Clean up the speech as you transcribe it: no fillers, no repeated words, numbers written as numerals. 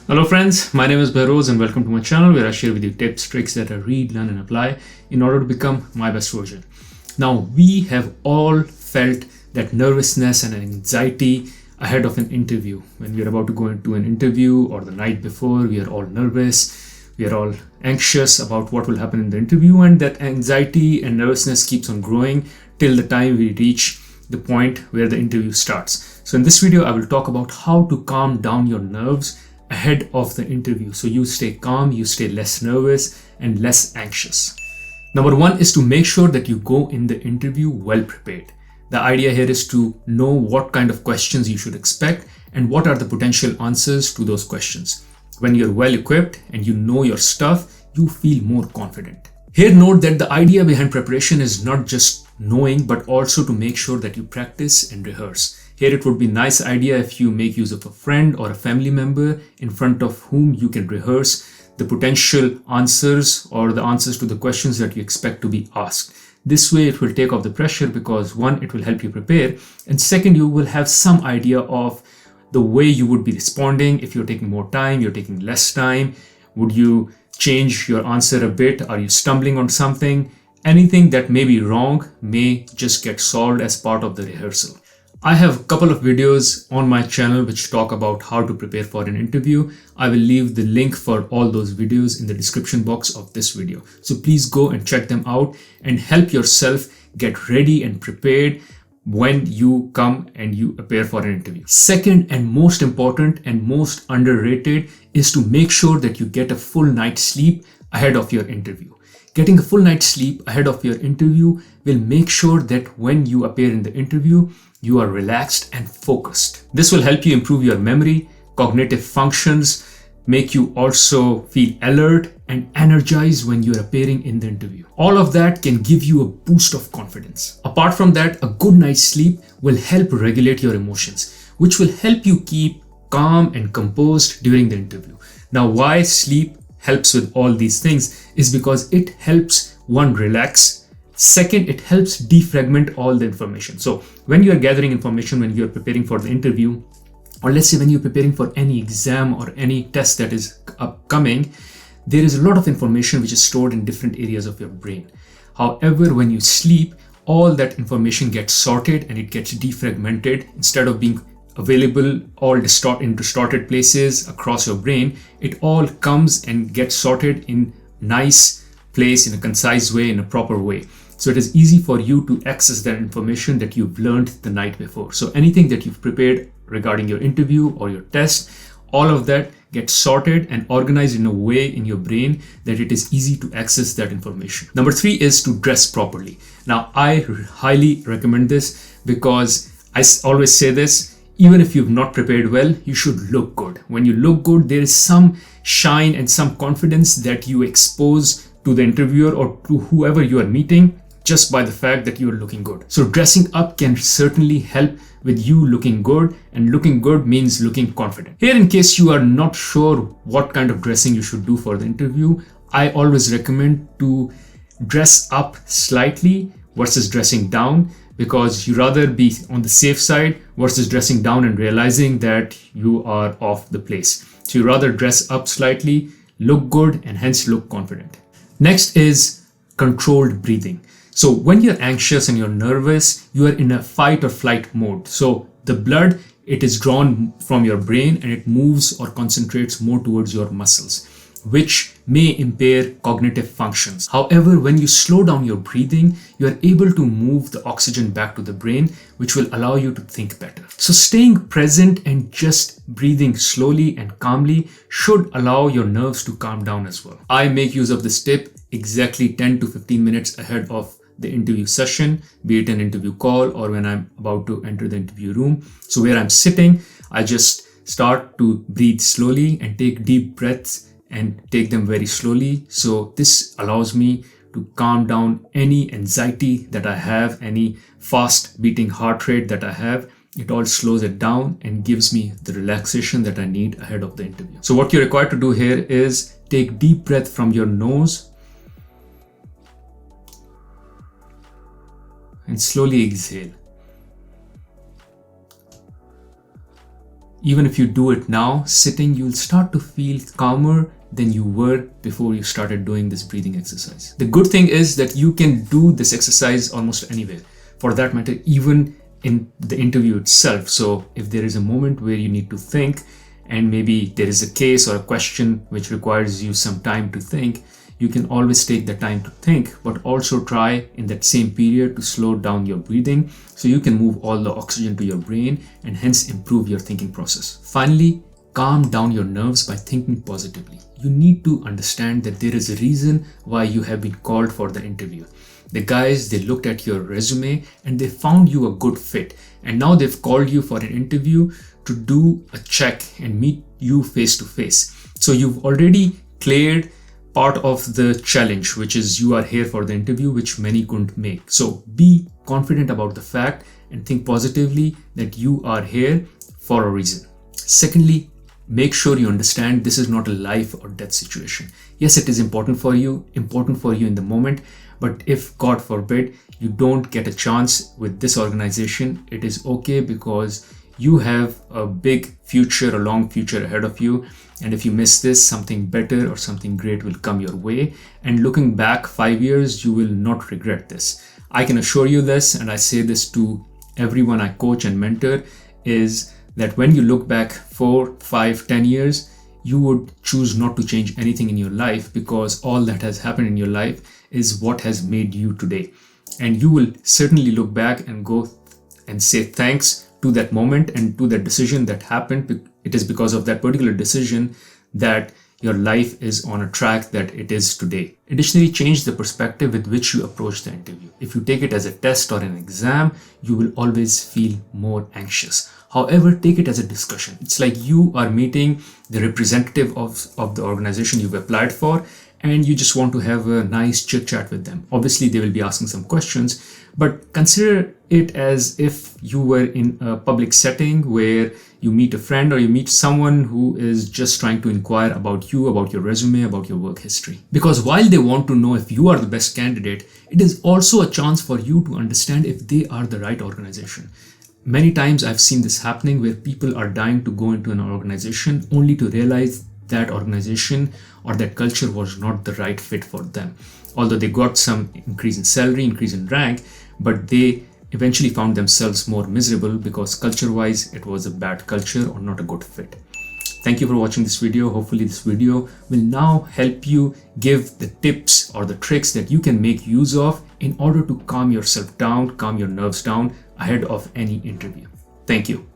Hello friends, my name is Behroz and welcome to my channel where I share with you tips, tricks that I read, learn and apply in order to become my best version. Now, we have all felt that nervousness and anxiety ahead of an interview. When we are about to go into an interview or the night before, we are all nervous, we are all anxious about what will happen in the interview, and that anxiety and nervousness keeps on growing till the time we reach the point where the interview starts. So in this video, I will talk about how to calm down your nerves ahead of the interview so you stay calm, you stay less nervous and less anxious. Number one is to make sure that you go in the interview well prepared. The idea here is to know what kind of questions you should expect and what are the potential answers to those questions. When you're well equipped and you know your stuff, you feel more confident. Here, note that the idea behind preparation is not just knowing but also to make sure that you practice and rehearse. Here it would be a nice idea if you make use of a friend or a family member in front of whom you can rehearse the potential answers or the answers to the questions that you expect to be asked. This way it will take off the pressure because one, it will help you prepare, and second, you will have some idea of the way you would be responding. If you're taking more time, you're taking less time. Would you change your answer a bit? Are you stumbling on something? Anything that may be wrong may just get solved as part of the rehearsal. I have a couple of videos on my channel which talk about how to prepare for an interview. I will leave the link for all those videos in the description box of this video. So please go and check them out and help yourself get ready and prepared when you come and you appear for an interview. Second and most important and most underrated is to make sure that you get a full night's sleep ahead of your interview. Getting a full night's sleep ahead of your interview will make sure that when you appear in the interview, you are relaxed and focused. This will help you improve your memory, cognitive functions, make you also feel alert and energized when you're appearing in the interview. All of that can give you a boost of confidence. Apart from that, a good night's sleep will help regulate your emotions, which will help you keep calm and composed during the interview. Now, why sleep helps with all these things is because it helps one relax. Second, it helps defragment all the information. So when you are gathering information, when you're preparing for the interview, or let's say when you're preparing for any exam or any test that is upcoming, there is a lot of information which is stored in different areas of your brain. However, when you sleep, all that information gets sorted and it gets defragmented. Instead of being available all in distorted places across your brain, it all comes and gets sorted in nice place, in a concise way, in a proper way. So it is easy for you to access that information that you've learned the night before. So anything that you've prepared regarding your interview or your test, all of that gets sorted and organized in a way in your brain that it is easy to access that information. Number three is to dress properly. Now, I highly recommend this because I always say this, even if you've not prepared well, you should look good. When you look good, there is some shine and some confidence that you expose to the interviewer or to whoever you are meeting just by the fact that you are looking good. So dressing up can certainly help with you looking good, and looking good means looking confident. Here, in case you are not sure what kind of dressing you should do for the interview, I always recommend to dress up slightly versus dressing down, because you rather be on the safe side versus dressing down and realizing that you are off the place. So you rather dress up slightly, look good, and hence look confident. Next is controlled breathing. So when you're anxious and you're nervous, you are in a fight or flight mode. So the blood, it is drawn from your brain and it moves or concentrates more towards your muscles, which may impair cognitive functions. However, when you slow down your breathing, you are able to move the oxygen back to the brain, which will allow you to think better. So staying present and just breathing slowly and calmly should allow your nerves to calm down as well. I make use of this tip exactly 10 to 15 minutes ahead of the interview session, be it an interview call or when I'm about to enter the interview room. So where I'm sitting, I just start to breathe slowly and take deep breaths and take them very slowly. So this allows me to calm down any anxiety that I have, any fast beating heart rate that I have. It all slows it down and gives me the relaxation that I need ahead of the interview. So what you're required to do here is take deep breath from your nose and slowly exhale. Even if you do it now, sitting, you'll start to feel calmer than you were before you started doing this breathing exercise. The good thing is that you can do this exercise almost anywhere. For that matter, even in the interview itself. So if there is a moment where you need to think, and maybe there is a case or a question which requires you some time to think, you can always take the time to think, but also try in that same period to slow down your breathing so you can move all the oxygen to your brain and hence improve your thinking process. Finally, calm down your nerves by thinking positively. You need to understand that there is a reason why you have been called for the interview. The guys, they looked at your resume and they found you a good fit. And now they've called you for an interview to do a check and meet you face to face. So you've already cleared part of the challenge, which is you are here for the interview, which many couldn't make. So be confident about the fact and think positively that you are here for a reason. Secondly, make sure you understand this is not a life or death situation. Yes, it is important for you in the moment, but if God forbid you don't get a chance with this organization, it is okay because you have a big future, a long future ahead of you. And if you miss this, something better or something great will come your way. And looking back 5 years, you will not regret this. I can assure you this, and I say this to everyone I coach and mentor, is that when you look back 4, 5, 10 years, you would choose not to change anything in your life because all that has happened in your life is what has made you today. And you will certainly look back and go and say thanks to that moment and to that decision that happened. It is because of that particular decision that your life is on a track that it is today. Additionally, change the perspective with which you approach the interview. If you take it as a test or an exam, you will always feel more anxious. However, take it as a discussion. It's like you are meeting the representative of the organization you've applied for, and you just want to have a nice chit chat with them. Obviously, they will be asking some questions, but consider it as if you were in a public setting where you meet a friend or you meet someone who is just trying to inquire about you, about your resume, about your work history. Because while they want to know if you are the best candidate, it is also a chance for you to understand if they are the right organization. Many times I've seen this happening where people are dying to go into an organization only to realize that organization or that culture was not the right fit for them. Although they got some increase in salary, increase in rank, but they eventually found themselves more miserable because culture-wise it was a bad culture or not a good fit. Thank you for watching this video. Hopefully this video will now help you give the tips or the tricks that you can make use of in order to calm yourself down, calm your nerves down ahead of any interview. Thank you.